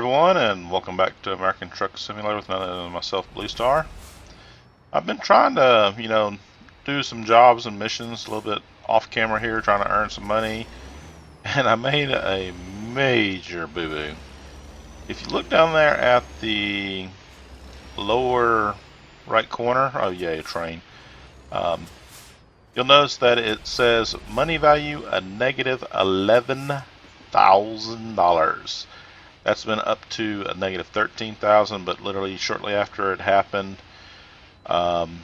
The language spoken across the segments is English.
everyone, and welcome back to American Truck Simulator with myself, Blue Star. I've been trying to, do some jobs and missions a little bit off camera here, trying to earn some money, and I made a major boo-boo. If you look down there at the lower right corner, oh yeah, a train, you'll notice that it says money value a negative $11,000. That's been up to a negative 13,000, but literally shortly after it happened, one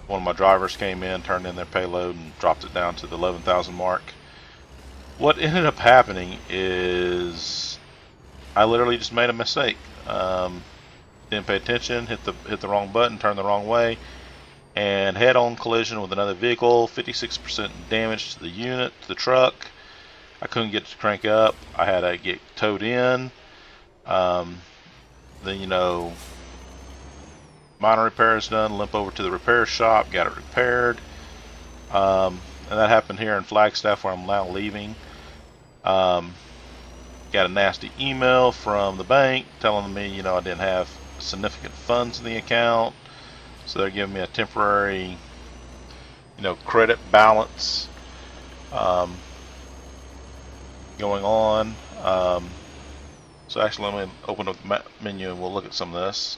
of my drivers came in, turned in their payload, and dropped it down to the 11,000 mark. What ended up happening is I literally just made a mistake. Didn't pay attention, hit the wrong button, turned the wrong way, and head-on collision with another vehicle. 56% damage to the unit, to the truck. I couldn't get it to crank up. I had to get towed in. Then minor repairs done, limp over to the repair shop, got it repaired. And that happened here in Flagstaff, where I'm now leaving. Got a nasty email from the bank telling me, I didn't have significant funds in the account, so they're giving me a temporary, credit balance going on. So actually, let me open up the menu and we'll look at some of this.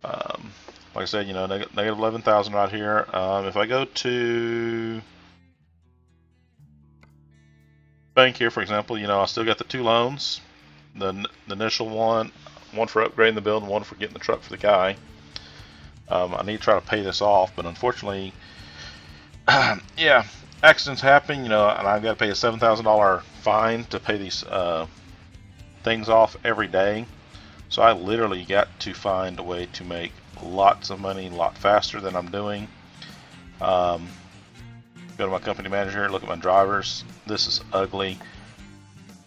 Like I said, negative 11,000 right here. If I go to bank here, for example, I still got the two loans. The initial one for upgrading the building, one for getting the truck for the guy. I need to try to pay this off, but unfortunately, yeah, accidents happen, and I've got to pay a $7,000 fine to pay these things off every day. So I literally got to find a way to make lots of money a lot faster than I'm doing. Go to my company manager, look at my drivers. This is ugly.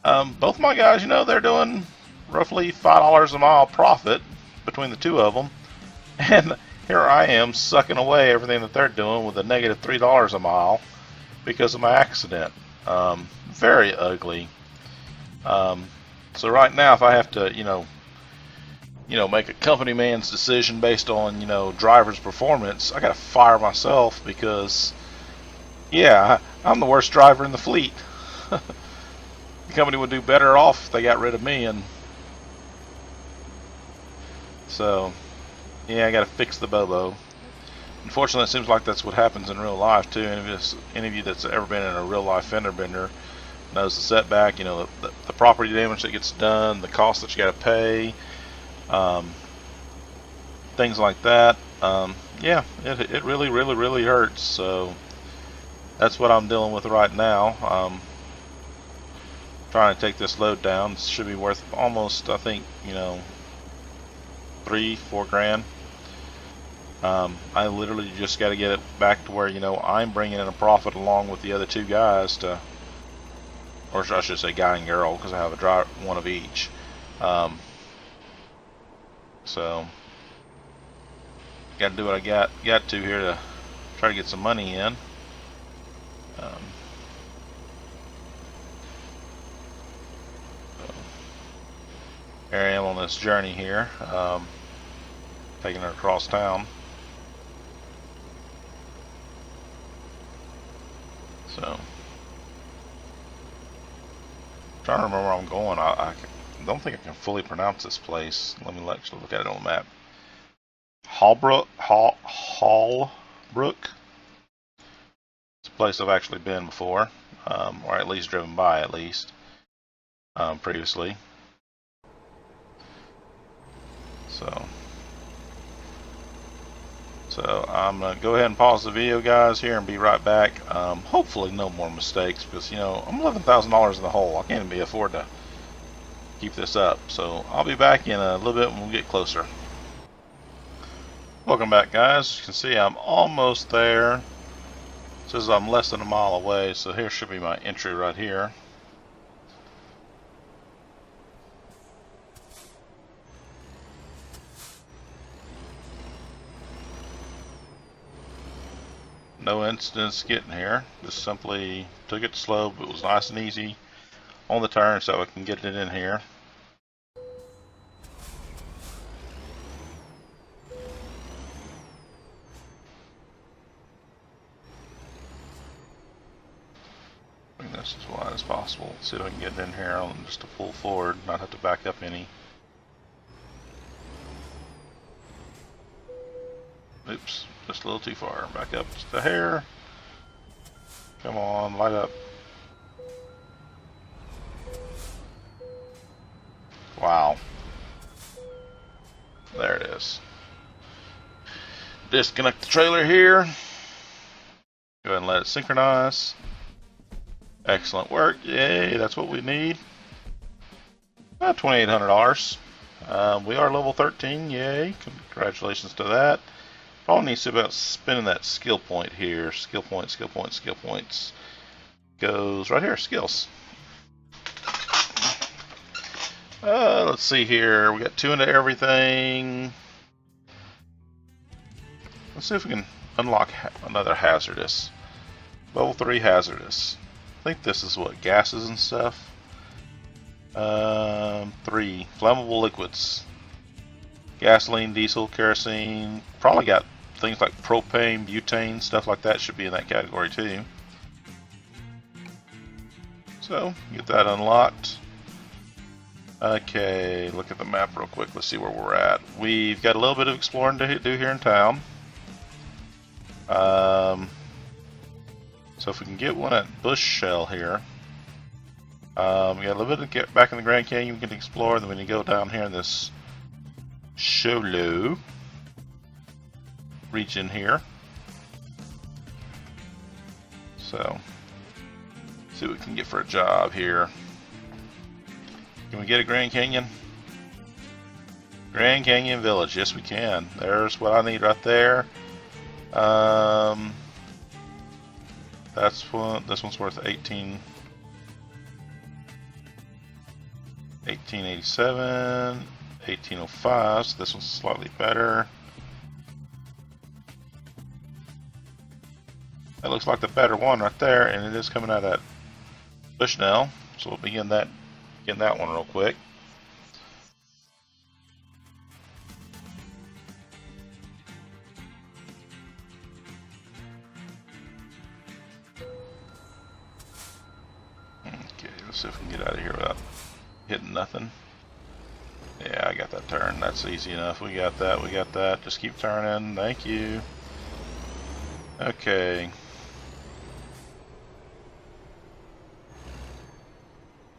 Both my guys, they're doing roughly $5 a mile profit between the two of them. And here I am sucking away everything that they're doing with a negative $3 a mile because of my accident. Very ugly. So right now, if I have to, make a company man's decision based on, driver's performance, I gotta fire myself because, yeah, I'm the worst driver in the fleet. The company would do better off if they got rid of me, and so, yeah, I gotta fix the Bobo. Unfortunately, it seems like that's what happens in real life too. Any of you that's ever been in a real life fender bender knows the setback, the property damage that gets done, the cost that you got to pay, things like that. Yeah, it really, really, really hurts. So that's what I'm dealing with right now. Trying to take this load down. It should be worth almost, I think, 3-4 grand. I literally just got to get it back to where, I'm bringing in a profit along with the other two guys to, or I should say guy and girl, because I have a driver, one of each. So got to do what I got to here to try to get some money in. So here I am on this journey here, taking it across town. So trying to remember where I'm going. I don't think I can fully pronounce this place. Let me actually look at it on the map. Hallbrook. It's a place I've actually been before, or at least driven by at least previously. So I'm gonna go ahead and pause the video, guys, here and be right back. Hopefully no more mistakes, because I'm $11,000 in the hole. I can't even afford to keep this up. So I'll be back in a little bit when we get closer. Welcome back, guys. You can see I'm almost there. It says I'm less than a mile away, so here should be my entry right here. No incidents getting here. Just simply took it slow, but it was nice and easy on the turn so I can get it in here. We'll see if I can get in here on just to pull forward, not have to back up any. Oops, just a little too far. Back up just a hair. Come on, light up. Wow. There it is. Disconnect the trailer here. Go ahead and let it synchronize. Excellent work. Yay, that's what we need. About $2,800. We are level 13. Yay. Congratulations to that. Probably needs to be about spinning that skill point here. Skill point, skill point, skill points. Goes right here, skills. Let's see here. We got 2 into everything. Let's see if we can unlock another hazardous. Level 3 hazardous. I think this is what, gases and stuff? 3. Flammable liquids. Gasoline, diesel, kerosene. Probably got things like propane, butane, stuff like that should be in that category too. So, get that unlocked. Okay, look at the map real quick. Let's see where we're at. We've got a little bit of exploring to do here in town. So if we can get one at Bush Shell here. We got a little bit to get back in the Grand Canyon we can explore. Then we need to go down here in this Sholo region here. So, see what we can get for a job here. Can we get a Grand Canyon? Grand Canyon Village, yes we can. There's what I need right there. That's one. This one's worth 1887, 1805. So this one's slightly better. That looks like the better one right there, and it is coming out of that Bushnell. So we'll begin that. Get that one real quick. Okay, let's see if we can get out of here without hitting nothing. Yeah, I got that turn. That's easy enough. We got that. We got that. Just keep turning. Thank you. Okay.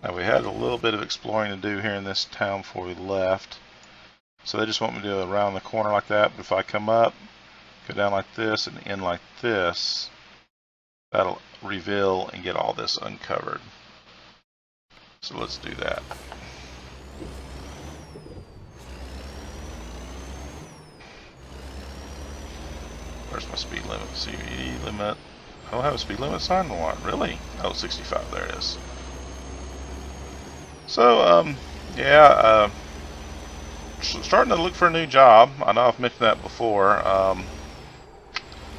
Now we had a little bit of exploring to do here in this town before we left. So they just want me to go around the corner like that, but if I come up, go down like this and in like this, that'll reveal and get all this uncovered. So let's do that. Where's my speed limit? Speed limit. I don't have a speed limit sign or what? Really? Oh, 65. There it is. So, yeah, starting to look for a new job. I know I've mentioned that before.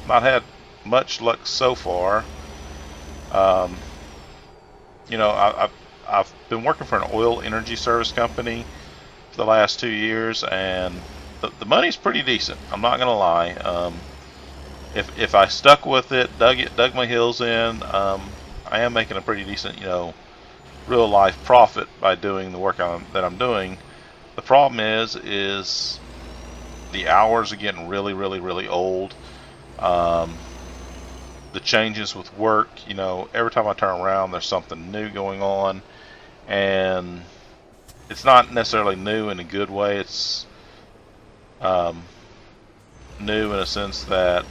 Not had much luck so far. You know, I've been working for an oil energy service company for the last 2 years, and the money's pretty decent. I'm not gonna lie. If I stuck with it, dug my heels in, I am making a pretty decent, you know, real life profit by doing the work that I'm doing. The problem is the hours are getting really old. The changes with work, you know, every time I turn around there's something new going on, and it's not necessarily new in a good way. It's new in a sense that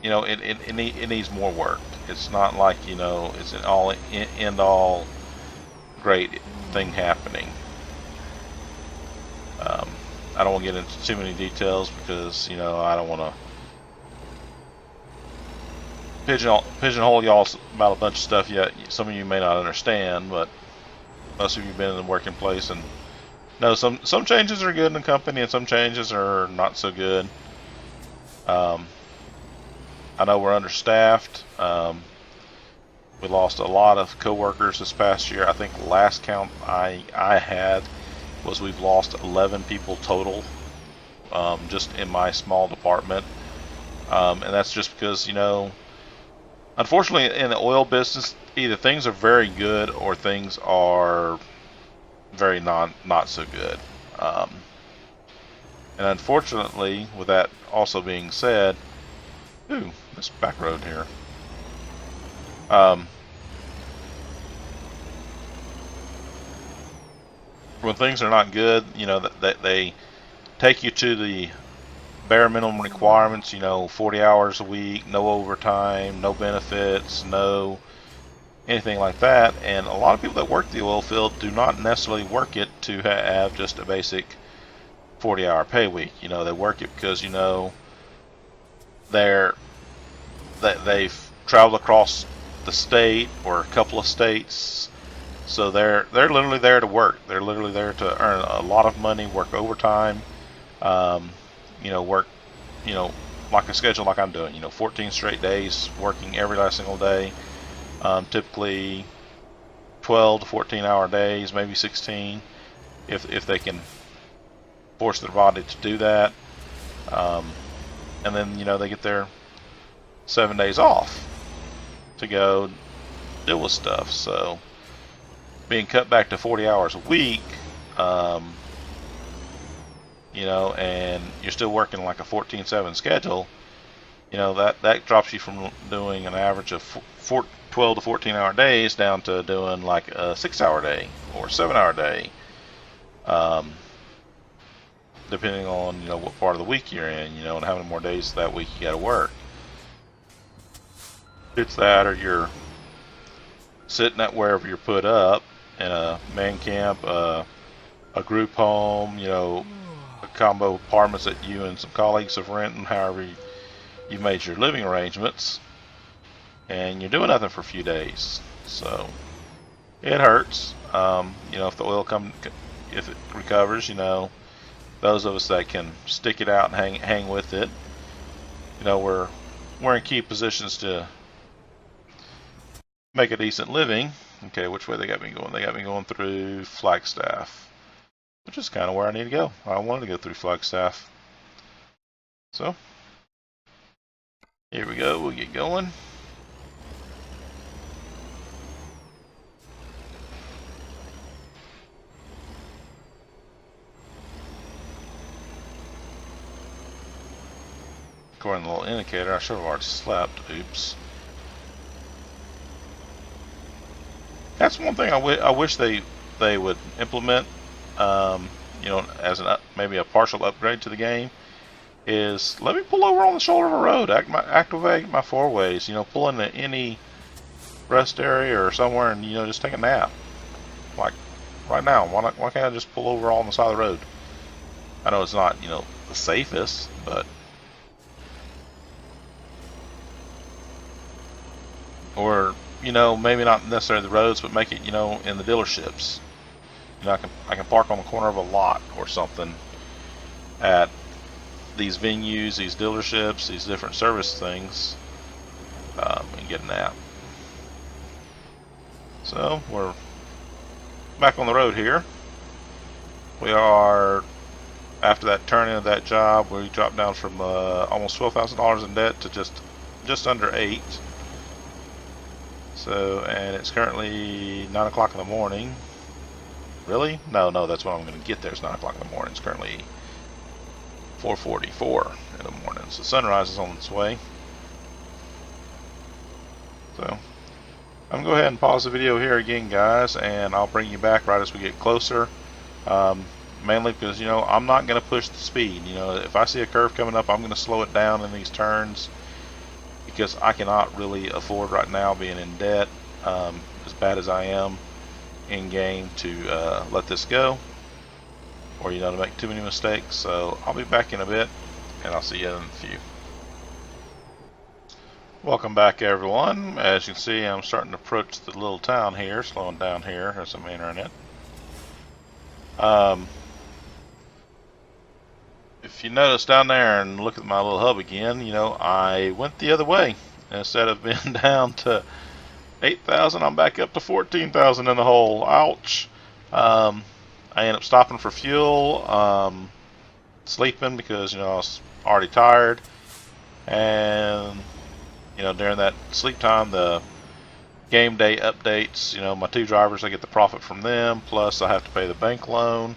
you know, it needs more work. It's not like, you know, it's an end all great thing happening. I don't want to get into too many details because, you know, I don't want to pigeonhole y'all about a bunch of stuff yet. Some of you may not understand, but most of you have been in the working place and know some changes are good in the company and some changes are not so good. I know we're understaffed. We lost a lot of co-workers this past year. I think the last count I had was we've lost 11 people total, just in my small department. And that's just because, you know, Unfortunately, in the oil business, either things are very good or things are very not so good. And unfortunately, with that also being said, ooh, this back road here. When things are not good, you know, that they take you to the bare minimum requirements, you know, 40 hours a week, no overtime, no benefits, no anything like that. And a lot of people that work the oil field do not necessarily work it to have just a basic 40-hour pay week. You know, they work it because, you know, they've traveled across the state or a couple of states, so they're literally there to work. They're literally there to earn a lot of money, work overtime, you know, work, you know, like a schedule like I'm doing. You know, 14 straight days, working every last single day. Typically 12 to 14-hour days, maybe 16, if they can force their body to do that. And then, you know, they get their 7 days off to go deal with stuff. So being cut back to 40 hours a week, you know, and you're still working like a 14/7 schedule, you know, that drops you from doing an average of 12 to 14-hour days down to doing like a 6-hour day or 7-hour day, depending on, you know, what part of the week you're in, you know, and how many more days that week you got to work. It's that, or you're sitting at wherever you're put up in a man camp, a group home, you know, a combo apartments that you and some colleagues have rented, and however you made your living arrangements, and you're doing nothing for a few days. So it hurts. You know, if the oil if it recovers, you know, those of us that can stick it out and hang with it, you know, we're in key positions to make a decent living. Okay, which way they got me going? They got me going through Flagstaff, which is kind of where I need to go. I wanted to go through Flagstaff. So here we go, we'll get going. According to the little indicator, I should have already slept. Oops. That's one thing I wish they would implement, you know, as maybe a partial upgrade to the game, is let me pull over on the shoulder of a road, activate my four ways, you know, pull into any rest area or somewhere and, you know, just take a nap. Like right now, why can't I just pull over on the side of the road? I know it's not, you know, the safest, but or, you know, maybe not necessarily the roads, but make it, you know, in the dealerships. You know, I can park on the corner of a lot or something at these venues, these dealerships, these different service things, and get a nap. So we're back on the road here. We are, after that turn-in of that job, we dropped down from almost $12,000 in debt to just under 8. So, and it's currently 9 o'clock in the morning. Really? No, that's when I'm going to get there. It's 9 o'clock in the morning. It's currently 4:44 in the morning. So sunrise is on its way. So I'm going to go ahead and pause the video here again, guys, and I'll bring you back right as we get closer. Mainly because, you know, I'm not going to push the speed. You know, if I see a curve coming up, I'm going to slow it down in these turns, because I cannot really afford right now, being in debt, as bad as I am in game, to let this go, or, you know, to make too many mistakes. So I'll be back in a bit, and I'll see you in a few. Welcome back, everyone. As you can see, I'm starting to approach the little town here, slowing down here as I'm entering it. If you notice down there and look at my little hub again, you know, I went the other way. Instead of being down to 8,000, I'm back up to 14,000 in the hole. Ouch. I ended up stopping for fuel, sleeping because, you know, I was already tired, and during that sleep time, the game day updates, my 2 drivers, I get the profit from them, plus I have to pay the bank loan.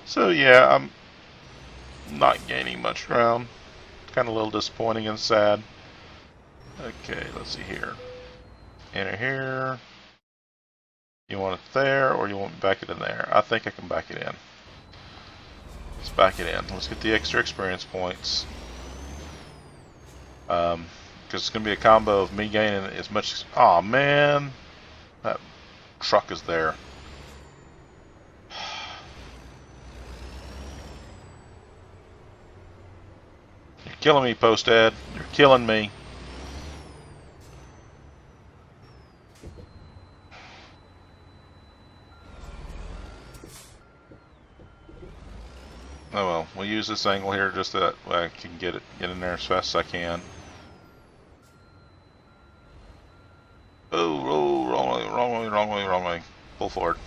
So yeah, I'm not gaining much ground. Kind of a little disappointing and sad. Okay, let's see here. Enter here. You want it there, or you want me to back it in there? I think I can back it in. Let's back it in. Let's get the extra experience points. Because it's going to be a combo of me gaining as much as... Aw, man. That truck is there. You're killing me, Post-Ed. You're killing me. Oh well, we'll use this angle here just so that I can get in there as fast as I can. Oh, wrong way. Pull forward.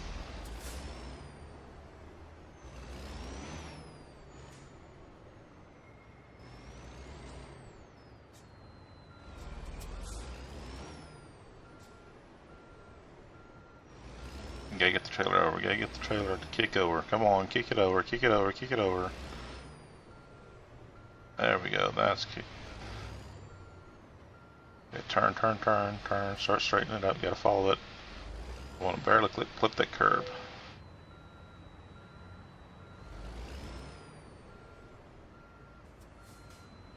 Gotta get the trailer over, gotta get the trailer to kick over. Come on, kick it over, kick it over, kick it over. There we go, that's kick. Okay, turn, start straightening it up, you gotta follow it. You wanna barely clip that curb.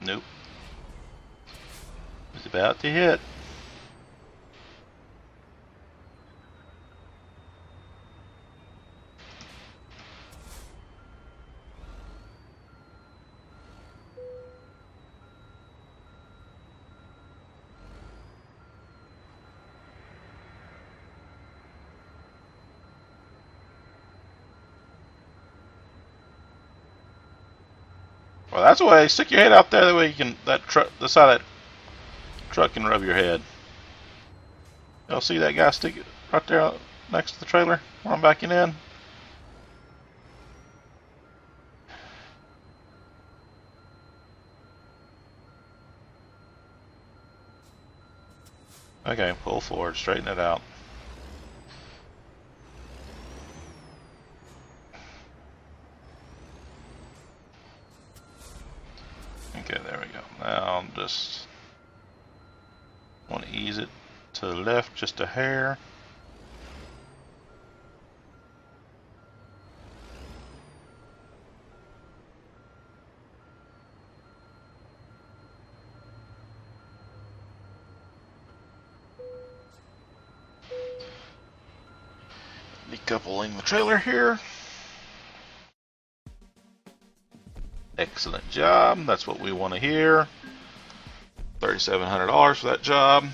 Nope. It's about to hit. Well, that's the way. Stick your head out there. That way you can the side of that truck can rub your head. You'll see that guy stick it right there next to the trailer where I'm backing in. Okay, pull forward, straighten it out. Okay, there we go. Now I'm just want to ease it to the left just a hair. Decoupling the trailer here. Excellent job. That's what we want to hear. $3,700 for that job.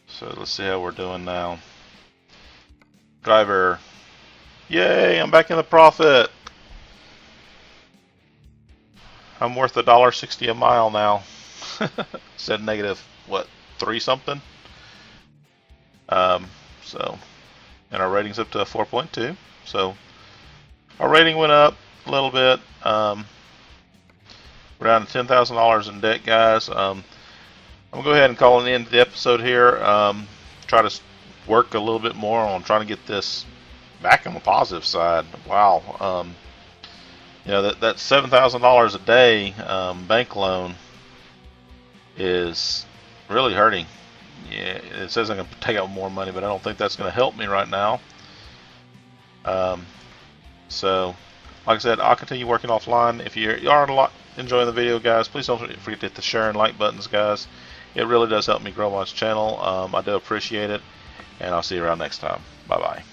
So let's see how we're doing now. Driver. Yay, I'm back in the profit. I'm worth $1.60 a mile now. Said negative, what, 3 something? So, and our rating's up to 4.2. So, our rating went up a little bit. We're down to $10,000 in debt, guys. I'm gonna go ahead and call an end to the episode here. Try to work a little bit more on trying to get this back on the positive side. Wow. You know, that $7,000 a day bank loan is really hurting. Yeah, it says I'm going to take out more money, but I don't think that's going to help me right now. So, like I said, I'll continue working offline. If you are enjoying the video, guys, please don't forget to hit the share and like buttons, guys. It really does help me grow my channel. I do appreciate it, and I'll see you around next time. Bye-bye.